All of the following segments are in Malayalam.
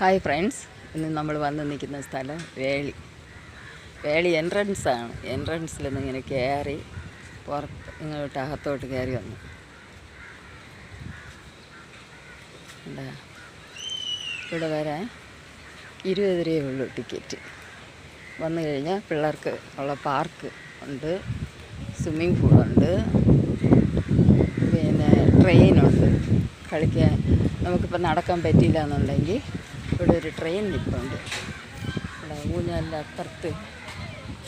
ഹായ് ഫ്രണ്ട്സ്, ഇന്ന് നമ്മൾ വന്ന് നിൽക്കുന്ന സ്ഥലം വേളി എൻട്രൻസാണ്. എൻട്രൻസിൽ നിന്ന് ഇങ്ങനെ കയറി പുറത്ത് ഇങ്ങോട്ട് അകത്തോട്ട് കയറി വന്നു. എന്താ ഇവിടെ വരാൻ 20 രൂപയേ ഉള്ളൂ ടിക്കറ്റ്. വന്നു കഴിഞ്ഞാൽ പിള്ളേർക്ക് ഉള്ള പാർക്ക് ഉണ്ട്, സ്വിമ്മിങ് പൂളുണ്ട്, പിന്നെ ട്രെയിനുണ്ട് കളിക്കാൻ. നമുക്കിപ്പോൾ നടക്കാൻ പറ്റിയില്ല എന്നുണ്ടെങ്കിൽ ഇവിടെ ഒരു ട്രെയിൻ നിൽപ്പുണ്ട്. ഇവിടെ ഊഞ്ഞാലിൻ്റെ അപ്പുറത്ത്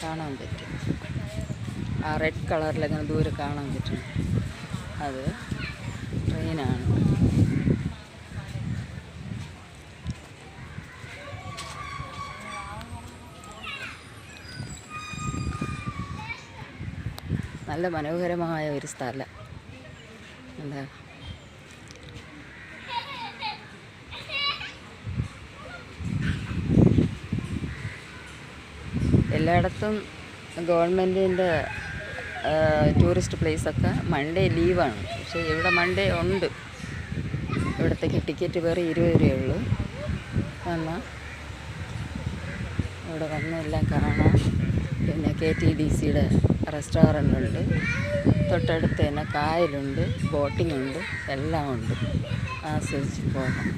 കാണാൻ പറ്റും. ആ റെഡ് കളറിലങ്ങനെ ദൂരെ കാണാൻ പറ്റും. അത് ട്രെയിനാണ്. നല്ല മനോഹരമായ ഒരു സ്ഥലം. എന്താ എല്ലായിടത്തും ഗവൺമെൻറ്റിൻ്റെ ടൂറിസ്റ്റ് പ്ലേസൊക്കെ മൺഡേ ലീവാണ്. പക്ഷേ ഇവിടെ മൺഡേ ഉണ്ട്. ഇവിടത്തേക്ക് ടിക്കറ്റ് വേറെ 20 രൂപയേ ഉള്ളൂ. വന്നാൽ ഇവിടെ വന്ന് എല്ലാം കാണാം. പിന്നെ KTDCയുടെ റെസ്റ്റോറൻ്റ് ഉണ്ട്, തൊട്ടടുത്ത് തന്നെ കായലുണ്ട്, ബോട്ടിംഗ് ഉണ്ട്, എല്ലാം ഉണ്ട്. ആസ്വദിച്ച് പോകാം.